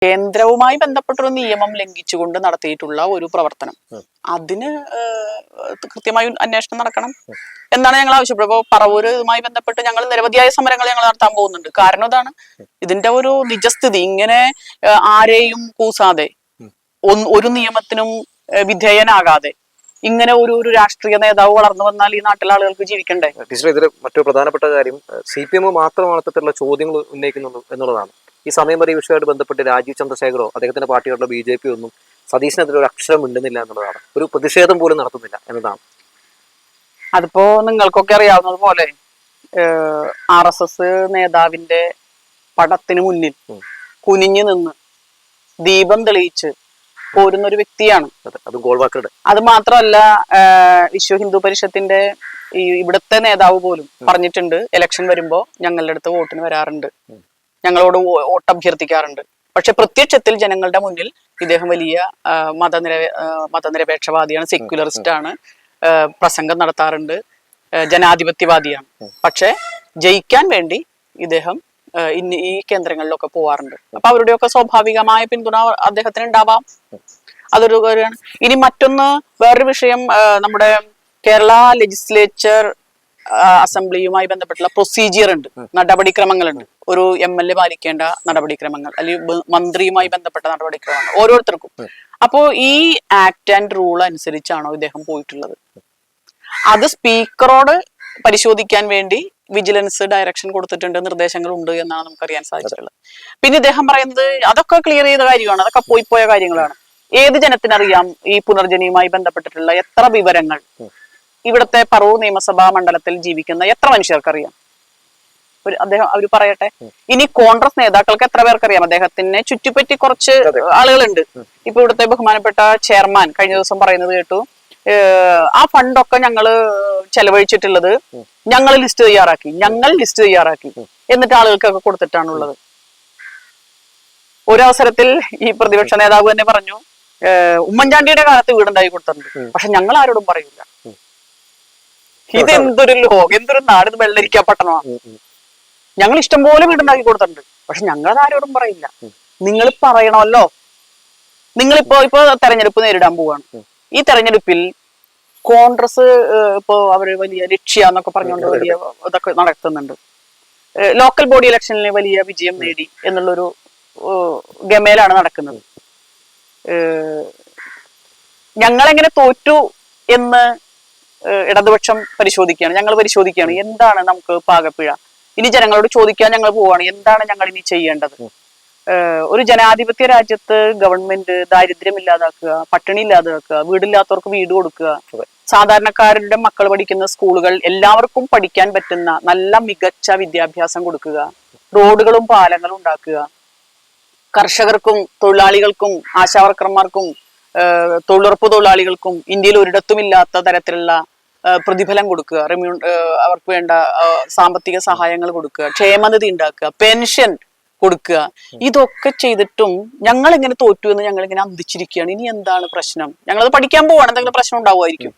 കേന്ദ്രവുമായി ബന്ധപ്പെട്ടൊരു നിയമം ലംഘിച്ചുകൊണ്ട് നടത്തിയിട്ടുള്ള ഒരു പ്രവർത്തനം, അതിന് കൃത്യമായി അന്വേഷണം നടക്കണം എന്നാണ് ഞങ്ങൾ ആവശ്യപ്പെടുന്നത്. ഇപ്പോൾ പറവൂരുമായി ബന്ധപ്പെട്ട് ഞങ്ങൾ നിരവധിയായ സമരങ്ങൾ ഞങ്ങൾ നടത്താൻ പോകുന്നുണ്ട്. കാരണം ഇതാണ്, ഇതിന്റെ ഒരു നിജസ്ഥിതി. ഇങ്ങനെ ആരെയും കൂസാതെ ഒരു നിയമത്തിനും വിധേയനാകാതെ ഇങ്ങനെ ഒരു രാഷ്ട്രീയ നേതാവ് വളർന്നു വന്നാൽ ഈ നാട്ടിലെ ആളുകൾക്ക് ജീവിക്കണ്ടേ? ഇതിൽ മറ്റൊരു പ്രധാനപ്പെട്ട കാര്യം, CPM മാത്രമാണെത്തിലുള്ള ചോദ്യങ്ങൾ ഉന്നയിക്കുന്നു എന്നുള്ളതാണ്. ഈ സമയം വരെ ഈ വിഷയമായിട്ട് ബന്ധപ്പെട്ട് രാജീവ് ചന്ദ്രശേഖരോ അദ്ദേഹത്തിന്റെ പാർട്ടികളുടെ BJP ഒന്നും സതീശനെതിരെ ഒരു അക്ഷരം മിണ്ടുന്നില്ല എന്നുള്ളതാണ്. ഒരു പ്രതിഷേധം പോലും നടത്തുന്നില്ല എന്നതാണ്. അതിപ്പോ നിങ്ങൾക്കൊക്കെ അറിയാവുന്നത് പോലെ RSS നേതാവിന്റെ പടത്തിന് മുന്നിൽ കുനിഞ്ഞു നിന്ന് ദീപം തെളിയിച്ച് പോരുന്ന ഒരു വ്യക്തിയാണ്. അത് മാത്രമല്ല, വിശ്വ ഹിന്ദു പരിഷത്തിന്റെ ഇവിടുത്തെ നേതാവ് പോലും പറഞ്ഞിട്ടുണ്ട്, ഇലക്ഷൻ വരുമ്പോ ഞങ്ങളുടെ അടുത്ത് വോട്ടിന് വരാറുണ്ട്, ഞങ്ങളോട് വോട്ട് അഭ്യർത്ഥിക്കാറുണ്ട്. പക്ഷെ പ്രത്യക്ഷത്തിൽ ജനങ്ങളുടെ മുന്നിൽ ഇദ്ദേഹം വലിയ മതനിരപേക്ഷവാദിയാണ്, സെക്യുലറിസ്റ്റ് ആണ്, പ്രസംഗം നടത്താറുണ്ട്, ജനാധിപത്യവാദിയാണ്. പക്ഷെ ജയിക്കാൻ വേണ്ടി ഇദ്ദേഹം ഈ കേന്ദ്രങ്ങളിലൊക്കെ പോവാറുണ്ട്. അപ്പൊ അവരുടെയൊക്കെ സ്വാഭാവികമായ പിന്തുണ അദ്ദേഹത്തിന് ഉണ്ടാവാം. അതൊരു കാര്യമാണ്. ഇനി മറ്റൊന്ന്, വേറൊരു വിഷയം, നമ്മുടെ കേരള ലെജിസ്ലേച്ചർ അസംബ്ലിയുമായി ബന്ധപ്പെട്ടുള്ള പ്രൊസീജിയർ ഉണ്ട്, നടപടിക്രമങ്ങളുണ്ട്. ഒരു MLA പാലിക്കേണ്ട നടപടിക്രമങ്ങൾ, അല്ലെങ്കിൽ മന്ത്രിയുമായി ബന്ധപ്പെട്ട നടപടിക്രമങ്ങൾ ഓരോരുത്തർക്കും. അപ്പോ ഈ ആക്ട് ആൻഡ് റൂൾ അനുസരിച്ചാണോ ഇദ്ദേഹം പോയിട്ടുള്ളത്? അത് സ്പീക്കറോട് പരിശോധിക്കാൻ വേണ്ടി വിജിലൻസ് ഡയറക്ഷൻ കൊടുത്തിട്ടുണ്ട്, നിർദ്ദേശങ്ങളുണ്ട് എന്നാണ് നമുക്കറിയാൻ സാധിച്ചിട്ടുള്ളത്. പിന്നെ ഇദ്ദേഹം പറയുന്നത് അതൊക്കെ ക്ലിയർ ചെയ്ത കാര്യമാണ്, അതൊക്കെ പോയ കാര്യങ്ങളാണ്. ഏത് ജനത്തിനറിയാം ഈ പുനർജനിയുമായി ബന്ധപ്പെട്ടിട്ടുള്ള എത്ര വിവരങ്ങൾ ഇവിടുത്തെ പറവൂർ നിയമസഭാ മണ്ഡലത്തിൽ ജീവിക്കുന്ന എത്ര മനുഷ്യർക്കറിയാം? അവര് പറയട്ടെ. ഇനി കോൺഗ്രസ് നേതാക്കൾക്ക് എത്ര പേർക്കറിയാം? അദ്ദേഹത്തിനെ ചുറ്റിപ്പറ്റി കുറച്ച് ആളുകളുണ്ട്. ഇപ്പൊ ഇവിടുത്തെ ബഹുമാനപ്പെട്ട ചെയർമാൻ കഴിഞ്ഞ ദിവസം പറയുന്നത് കേട്ടു, ആ ഫണ്ടൊക്കെ ഞങ്ങള് ചെലവഴിച്ചിട്ടുള്ളത് ഞങ്ങൾ ലിസ്റ്റ് തയ്യാറാക്കി എന്നിട്ട് ആളുകൾക്കൊക്കെ കൊടുത്തിട്ടാണുള്ളത്. ഒരവസരത്തിൽ ഈ പ്രതിപക്ഷ നേതാവ് തന്നെ പറഞ്ഞു, ഉമ്മൻചാണ്ടിയുടെ കാലത്ത് വീടുണ്ടാക്കി കൊടുത്തിട്ടുണ്ട്, പക്ഷെ ഞങ്ങൾ ആരോടും പറയില്ല. ഇതെന്തൊരു ലോകം, എന്തൊരു നാട്! ഇത് വെള്ളരിക്കാ പട്ടണമാണ്. ഞങ്ങൾ ഇഷ്ടംപോലെ വീടുണ്ടാക്കി കൊടുത്തിട്ടുണ്ട്, പക്ഷെ ഞങ്ങൾ ആരോടും പറയില്ല. നിങ്ങൾ പറയണമല്ലോ. ഇപ്പൊ തെരഞ്ഞെടുപ്പ് നേരിടാൻ പോവാണ്. ഈ തെരഞ്ഞെടുപ്പിൽ കോൺഗ്രസ് ഇപ്പോ അവര് വലിയ ലക്ഷ്യ എന്നൊക്കെ പറഞ്ഞുകൊണ്ട് വലിയ ഇതൊക്കെ നടത്തുന്നുണ്ട്. ലോക്കൽ ബോഡി ഇലക്ഷനിൽ വലിയ വിജയം നേടി എന്നുള്ളൊരു ഗമയിലാണ് നടക്കുന്നത്. ഞങ്ങളെങ്ങനെ തോറ്റു എന്ന് ഇടതുപക്ഷം ഞങ്ങൾ പരിശോധിക്കുകയാണ്. എന്താണ് നമുക്ക് പാകപ്പിഴ? ഇനി ജനങ്ങളോട് ചോദിക്കാൻ ഞങ്ങൾ പോവാണ്, എന്താണ് ഞങ്ങൾ ഇനി ചെയ്യേണ്ടത്? ഒരു ജനാധിപത്യ രാജ്യത്ത് ഗവൺമെന്റ് ദാരിദ്ര്യം ഇല്ലാതാക്കുക, പട്ടിണി ഇല്ലാതാക്കുക, വീടില്ലാത്തവർക്ക് വീട് കൊടുക്കുക, സാധാരണക്കാരുടെ മക്കൾ പഠിക്കുന്ന സ്കൂളുകൾ എല്ലാവർക്കും പഠിക്കാൻ പറ്റുന്ന നല്ല മികച്ച വിദ്യാഭ്യാസം കൊടുക്കുക, റോഡുകളും പാലങ്ങളും ഉണ്ടാക്കുക, കർഷകർക്കും തൊഴിലാളികൾക്കും ആശാവർക്കർമാർക്കും തൊഴിലുറപ്പ് തൊഴിലാളികൾക്കും ഇന്ത്യയിൽ ഒരിടത്തുമില്ലാത്ത തരത്തിലുള്ള പ്രതിഫലം കൊടുക്കുക, അവർക്ക് വേണ്ട സാമ്പത്തിക സഹായങ്ങൾ കൊടുക്കുക, ക്ഷേമനിധി ഉണ്ടാക്കുക, പെൻഷൻ കൊടുക്കുക. ഇതൊക്കെ ചെയ്തിട്ടും ഞങ്ങൾ ഇങ്ങനെ തോറ്റു എന്ന് ഞങ്ങൾ ഇങ്ങനെ അന്തിച്ചിരിക്കുകയാണ്. ഇനി എന്താണ് പ്രശ്നം? ഞങ്ങളത് പഠിക്കാൻ പോവാണ്, എന്തെങ്കിലും പ്രശ്നം ഉണ്ടാവുമായിരിക്കും.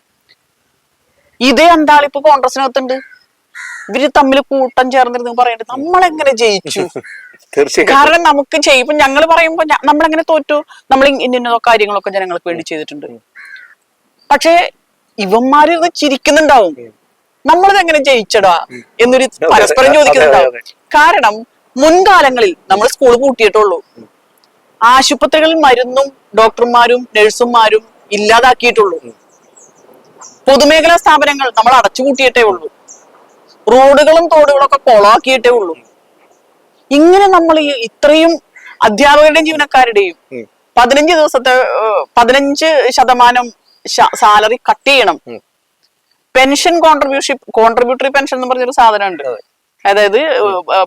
ഇതേ അന്താളിപ്പ് കോൺഗ്രസിനകത്തുണ്ട്. ഇവര് തമ്മിൽ കൂട്ടം ചേർന്നിരുന്നു പറയേണ്ടത് നമ്മളെങ്ങനെ ജയിച്ചു? കാരണം നമുക്ക് ചെയ്യും, ഞങ്ങൾ പറയുമ്പോ നമ്മളെങ്ങനെ തോറ്റു, നമ്മൾ ഇന്ന കാര്യങ്ങളൊക്കെ ജനങ്ങൾക്ക് വേണ്ടി ചെയ്തിട്ടുണ്ട്. പക്ഷെ ഇവന്മാര് ഇത് ചിരിക്കുന്നുണ്ടാവും, നമ്മളിത് എങ്ങനെ ജയിച്ചടാ എന്നൊരു പരസ്പരം ചോദിക്കുന്നുണ്ടാവും. കാരണം മുൻകാലങ്ങളിൽ നമ്മൾ സ്കൂൾ പൂട്ടിയിട്ടുള്ളൂ, ആശുപത്രികളിൽ മരുന്നും ഡോക്ടർമാരും നഴ്സുമാരും ഇല്ലാതാക്കിയിട്ടുള്ളൂ, പൊതുമേഖലാ സ്ഥാപനങ്ങൾ നമ്മൾ അടച്ചുപൂട്ടിയിട്ടേ ഉള്ളൂ, റോഡുകളും തോടുകളും ഒക്കെ കൊളാക്കിയിട്ടേ ഉള്ളൂ. ഇങ്ങനെ നമ്മൾ ഇത്രയും അധ്യാപകരുടെയും ജീവനക്കാരുടെയും 15% സാലറി കട്ട് ചെയ്യണം. പെൻഷൻ കോൺട്രിബ്യൂട്ടറി പെൻഷൻ എന്ന് പറഞ്ഞൊരു സാധനമുണ്ട്, അതായത്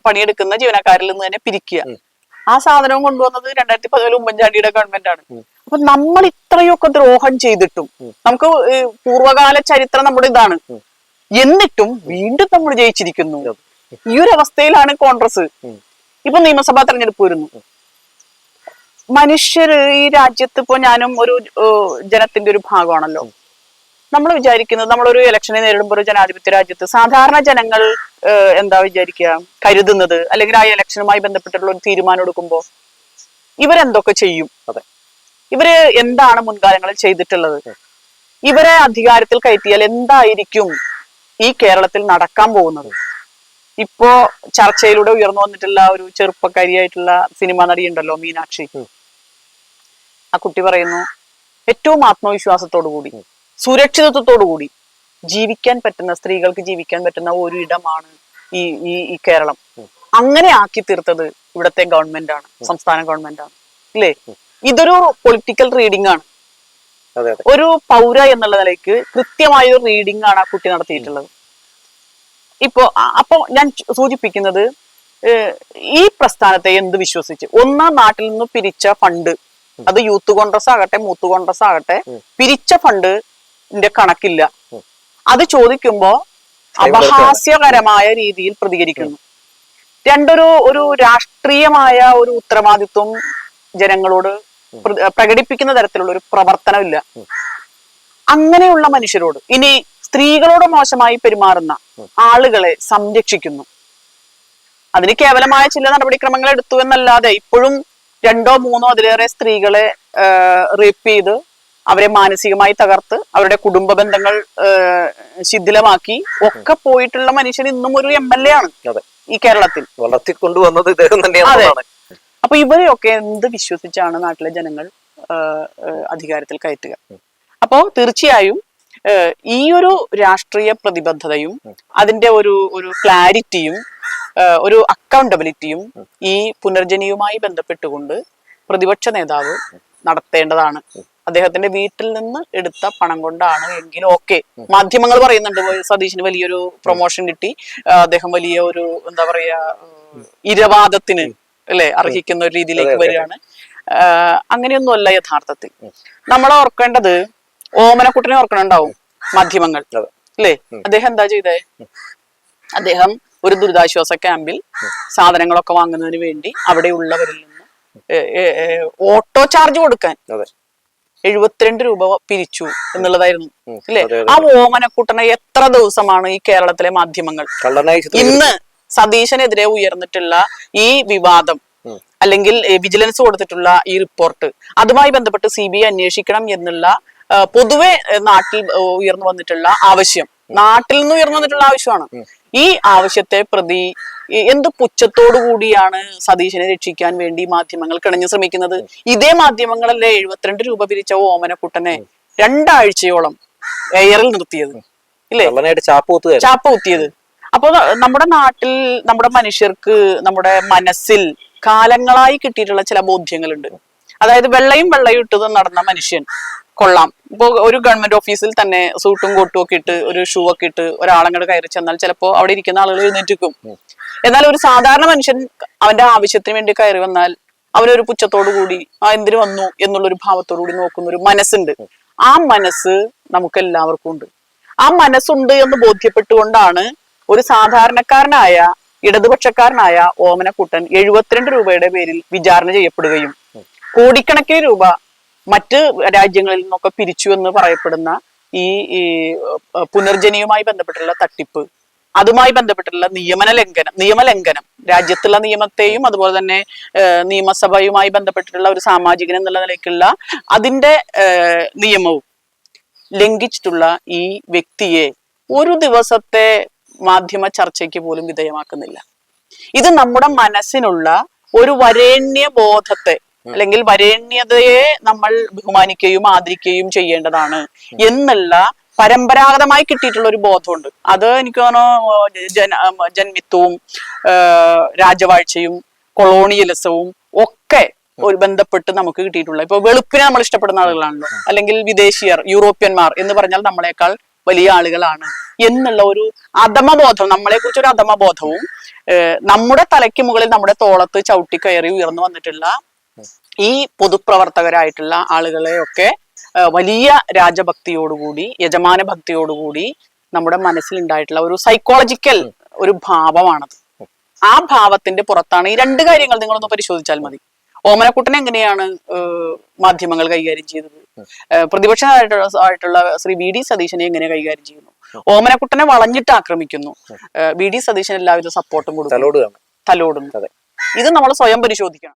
പണിയെടുക്കുന്ന ജീവനക്കാരിൽ നിന്ന് തന്നെ പിരിക്കുക. ആ സാധനവും കൊണ്ടുവന്നത് 2014 ഉമ്മൻചാണ്ടിയുടെ ഗവൺമെന്റ് ആണ്. അപ്പൊ നമ്മൾ ഇത്രയൊക്കെ ദ്രോഹം ചെയ്തിട്ടും, നമുക്ക് പൂർവ്വകാല ചരിത്രം നമ്മുടെ ഇതാണ്, എന്നിട്ടും വീണ്ടും നമ്മൾ ജയിച്ചിരിക്കുന്നു. ഈ ഒരു അവസ്ഥയിലാണ് കോൺഗ്രസ്. ഇപ്പൊ നിയമസഭാ തെരഞ്ഞെടുപ്പ് വരുന്നു. മനുഷ്യര് ഈ രാജ്യത്ത്, ഇപ്പൊ ഞാനും ഒരു ജനത്തിന്റെ ഒരു ഭാഗമാണല്ലോ. നമ്മൾ വിചാരിക്കുന്നത്, നമ്മളൊരു ഇലക്ഷനെ നേരിടുമ്പോൾ ഒരു ജനാധിപത്യ രാജ്യത്ത് സാധാരണ ജനങ്ങൾ എന്താ വിചാരിക്കുക, കരുതുന്നത്, അല്ലെങ്കിൽ ആ ഇലക്ഷനുമായി ബന്ധപ്പെട്ടുള്ള ഒരു തീരുമാനം എടുക്കുമ്പോൾ ഇവരെന്തൊക്കെ ചെയ്യും, അതെ. ഇവര് എന്താണ് മുൻകാലങ്ങളിൽ ചെയ്തിട്ടുള്ളത്, ഇവരെ അധികാരത്തിൽ കയറ്റിയാൽ എന്തായിരിക്കും ഈ കേരളത്തിൽ നടക്കാൻ പോകുന്നത്. ഇപ്പോ ചർച്ചയിലൂടെ ഉയർന്നു വന്നിട്ടുള്ള ഒരു ചെറുപ്പക്കാരിയായിട്ടുള്ള സിനിമാ നടി ഉണ്ടല്ലോ, മീനാക്ഷി. ആ കുട്ടി പറയുന്നു, ഏറ്റവും ആത്മവിശ്വാസത്തോടു കൂടി സുരക്ഷിതത്വത്തോടു കൂടി ജീവിക്കാൻ പറ്റുന്ന, സ്ത്രീകൾക്ക് ജീവിക്കാൻ പറ്റുന്ന ഒരു ഇടമാണ് ഈ ഈ കേരളം. അങ്ങനെ ആക്കി തീർത്തത് ഇവിടുത്തെ ഗവൺമെന്റ് ആണ്, സംസ്ഥാന ഗവൺമെന്റ് ആണ്, ഇല്ലേ? ഇതൊരു പൊളിറ്റിക്കൽ റീഡിംഗ് ആണ്. ഒരു പൗര എന്നുള്ള നിലയ്ക്ക് കൃത്യമായ ഒരു റീഡിംഗ് ആണ് ആ കുട്ടി നടത്തിയിട്ടുള്ളത്. അപ്പൊ ഞാൻ സൂചിപ്പിക്കുന്നത്, ഈ പ്രസ്ഥാനത്തെ എന്ത് വിശ്വസിച്ച്, ഒന്ന് നാട്ടിൽ നിന്ന് പിരിച്ച ഫണ്ട്, അത് യൂത്ത് കോൺഗ്രസ് ആകട്ടെ മൂത്ത് കോൺഗ്രസ് ആകട്ടെ, പിരിച്ച ഫണ്ടിന്റെ കണക്കില്ല. അത് ചോദിക്കുമ്പോ അപഹാസ്യകരമായ രീതിയിൽ പ്രതികരിക്കുന്നു. ഒരു രാഷ്ട്രീയമായ ഒരു ഉത്തരവാദിത്വം ജനങ്ങളോട് പ്രകടിപ്പിക്കുന്ന തരത്തിലുള്ള ഒരു പ്രവർത്തനമില്ല. അങ്ങനെയുള്ള മനുഷ്യരോട്, ഇനി സ്ത്രീകളോട് മോശമായി പെരുമാറുന്ന ആളുകളെ സംരക്ഷിക്കുന്നു. അതിന് കേവലമായ ചില നടപടിക്രമങ്ങൾ എടുത്തു എന്നല്ലാതെ ഇപ്പോഴും 2 or 3 അതിലേറെ സ്ത്രീകളെ റേപ്പ് ചെയ്ത് അവരെ മാനസികമായി തകർത്ത് അവരുടെ കുടുംബ ബന്ധങ്ങൾ ശിഥിലമാക്കി ഒക്കെ പോയിട്ടുള്ള മനുഷ്യൻ ഇന്നും ഒരു MLA ആണ് ഈ കേരളത്തിൽ. വളർത്തിക്കൊണ്ടുവന്നത് ഇദ്ദേഹം തന്നെയാണ്. അപ്പൊ ഇവരെയൊക്കെ എന്ത് വിശ്വസിച്ചാണ് നാട്ടിലെ ജനങ്ങൾ അധികാരത്തിൽ കയറ്റുക? അപ്പോ തീർച്ചയായും ഈ ഒരു രാഷ്ട്രീയ പ്രതിബദ്ധതയും അതിന്റെ ഒരു ക്ലാരിറ്റിയും ഒരു അക്കൗണ്ടബിലിറ്റിയും ഈ പുനർജനിയുമായി ബന്ധപ്പെട്ടുകൊണ്ട് പ്രതിപക്ഷ നേതാവ് നടത്തേണ്ടതാണ്. അദ്ദേഹത്തിന്റെ വീട്ടിൽ നിന്ന് എടുത്ത പണം കൊണ്ടാണ് എങ്കിലും ഓക്കെ. മാധ്യമങ്ങൾ പറയുന്നുണ്ട് സതീശന് വലിയൊരു പ്രൊമോഷൻ കിട്ടി, അദ്ദേഹം വലിയ ഒരു എന്താ പറയാ ഇരവാദത്തിന് അല്ലെ അർഹിക്കുന്ന ഒരു രീതിയിലേക്ക് വരികയാണ്. അങ്ങനെയൊന്നുമല്ല യഥാർത്ഥത്തിൽ. നമ്മൾ ഓർക്കേണ്ടത്, ഓമനക്കുട്ടനെ ഓർക്കണുണ്ടാവും മാധ്യമങ്ങൾ അല്ലേ? അദ്ദേഹം എന്താ ചെയ്തേ? അദ്ദേഹം ഒരു ദുരിതാശ്വാസ ക്യാമ്പിൽ സാധനങ്ങളൊക്കെ വാങ്ങുന്നതിന് വേണ്ടി അവിടെയുള്ളവരിൽ നിന്ന് ഓട്ടോ ചാർജ് കൊടുക്കാൻ 72 രൂപ പിരിച്ചു എന്നുള്ളതായിരുന്നു അല്ലെ? ആ ഓമനക്കുട്ടനെ എത്ര ദിവസമാണ് ഈ കേരളത്തിലെ മാധ്യമങ്ങൾ ഇന്ന് സതീശനെതിരെ ഉയർന്നിട്ടുള്ള ഈ വിവാദം അല്ലെങ്കിൽ വിജിലൻസ് കൊടുത്തിട്ടുള്ള ഈ റിപ്പോർട്ട്, അതുമായി ബന്ധപ്പെട്ട് CBI അന്വേഷിക്കണം എന്നുള്ള പൊതുവെ നാട്ടിൽ ഉയർന്നു വന്നിട്ടുള്ള ആവശ്യം, നാട്ടിൽ നിന്ന് ഉയർന്നു വന്നിട്ടുള്ള ആവശ്യമാണ്. ഈ ആവശ്യത്തെ പ്രതി എന്ത് പുച്ഛത്തോടു കൂടിയാണ് സതീശനെ രക്ഷിക്കാൻ വേണ്ടി മാധ്യമങ്ങൾ കിണഞ്ഞു ശ്രമിക്കുന്നത്. ഇതേ മാധ്യമങ്ങളല്ലേ 72 രൂപ പിരിച്ച ഓമനക്കുട്ടനെ 2 ആഴ്ചയോളം എയറിൽ നിർത്തിയത്, ഇല്ലേ? ചാപ്പ് കുത്തിയത്. അപ്പൊ നമ്മുടെ നാട്ടിൽ നമ്മുടെ മനുഷ്യർക്ക് നമ്മുടെ മനസ്സിൽ കാലങ്ങളായി കിട്ടിയിട്ടുള്ള ചില ബോധ്യങ്ങളുണ്ട്. അതായത് വെള്ളയും ഇട്ടത് നടന്ന മനുഷ്യൻ കൊള്ളാം. ഇപ്പൊ ഒരു ഗവൺമെന്റ് ഓഫീസിൽ തന്നെ സൂട്ടും കോട്ടും ഒക്കെ ഇട്ട് ഒരു ഷൂ ഒക്കെ ഇട്ട് ഒരാളങ്ങോട്ട് കയറി ചെന്നാൽ ചിലപ്പോ അവിടെ ഇരിക്കുന്ന ആളുകൾ എഴുന്നേറ്റിക്കും. എന്നാൽ ഒരു സാധാരണ മനുഷ്യൻ അവന്റെ ആവശ്യത്തിന് വേണ്ടി കയറി വന്നാൽ അവനൊരു പുച്ഛത്തോടു കൂടി എന്തിനു വന്നു എന്നുള്ളൊരു ഭാവത്തോടു കൂടി നോക്കുന്ന ഒരു മനസ്സുണ്ട്. ആ മനസ്സ് നമുക്ക് എല്ലാവർക്കും ഉണ്ട്. ആ മനസ്സുണ്ട് എന്ന് ബോധ്യപ്പെട്ടുകൊണ്ടാണ് ഒരു സാധാരണക്കാരനായ ഇടതുപക്ഷക്കാരനായ ഓമനക്കുട്ടൻ 72 രൂപയുടെ പേരിൽ വിചാരണ ചെയ്യപ്പെടുകയും കോടിക്കണക്കിന് രൂപ മറ്റ് രാജ്യങ്ങളിൽ നിന്നൊക്കെ പിരിച്ചു എന്ന് പറയപ്പെടുന്ന ഈ പുനർജനിയുമായി ബന്ധപ്പെട്ടുള്ള തട്ടിപ്പ്, അതുമായി ബന്ധപ്പെട്ടുള്ള നിയമലംഘനം, രാജ്യത്തുള്ള നിയമത്തെയും അതുപോലെ തന്നെ നിയമസഭയുമായി ബന്ധപ്പെട്ടിട്ടുള്ള ഒരു സാമാജികൻ എന്നുള്ള നിലയ്ക്കുള്ള അതിന്റെ നിയമവും ലംഘിച്ചിട്ടുള്ള ഈ വ്യക്തിയെ ഒരു ദിവസത്തെ മാധ്യമ ചർച്ചയ്ക്ക് പോലും വിധേയമാക്കുന്നില്ല. ഇത് നമ്മുടെ മനസ്സിനുള്ള ഒരു വരേണ്യ ബോധത്തെ അല്ലെങ്കിൽ വരേണ്യതയെ നമ്മൾ ബഹുമാനിക്കുകയും ആദരിക്കുകയും ചെയ്യേണ്ടതാണ് എന്നുള്ള പരമ്പരാഗതമായി കിട്ടിയിട്ടുള്ള ഒരു ബോധമുണ്ട്. അത് എനിക്ക് തോന്നുന്നു ജന്മിത്വവും രാജവാഴ്ചയും കൊളോണിയലിസവും ഒക്കെ ഒരു ബന്ധപ്പെട്ട് നമുക്ക് കിട്ടിയിട്ടുള്ള, ഇപ്പൊ വെളുപ്പിനെ നമ്മൾ ഇഷ്ടപ്പെടുന്ന ആളുകളാണല്ലോ, അല്ലെങ്കിൽ വിദേശീയർ യൂറോപ്യന്മാർ എന്ന് പറഞ്ഞാൽ നമ്മളെക്കാൾ വലിയ ആളുകളാണ് എന്നുള്ള ഒരു അധമബോധം, നമ്മളെ കുറിച്ച് ഒരു അധമബോധവും നമ്മുടെ തലയ്ക്ക് മുകളിൽ നമ്മുടെ തോളത്ത് ചവിട്ടി കയറി ഉയർന്നു വന്നിട്ടുള്ള ഈ പൊതുപ്രവർത്തകരായിട്ടുള്ള ആളുകളെയൊക്കെ വലിയ രാജഭക്തിയോടുകൂടി യജമാന ഭക്തിയോടുകൂടി നമ്മുടെ മനസ്സിലുണ്ടായിട്ടുള്ള ഒരു സൈക്കോളജിക്കൽ ഒരു ഭാവമാണത്. ആ ഭാവത്തിന്റെ പുറത്താണ് ഈ 2 കാര്യങ്ങൾ നിങ്ങളൊന്ന് പരിശോധിച്ചാൽ മതി. ഓമനക്കുട്ടനെ എങ്ങനെയാണ് മാധ്യമങ്ങൾ കൈകാര്യം ചെയ്തത്? പ്രതിപക്ഷമായിട്ടുള്ള ശ്രീ VD സതീശനെ എങ്ങനെ കൈകാര്യം ചെയ്യുന്നു? ഓമനക്കുട്ടനെ വളഞ്ഞിട്ട് ആക്രമിക്കുന്നു. VD സതീശന് എല്ലാവിധ സപ്പോർട്ടും കൊടുക്കും, തലോടുന്നു. ഇത് നമ്മൾ സ്വയം പരിശോധിക്കണം.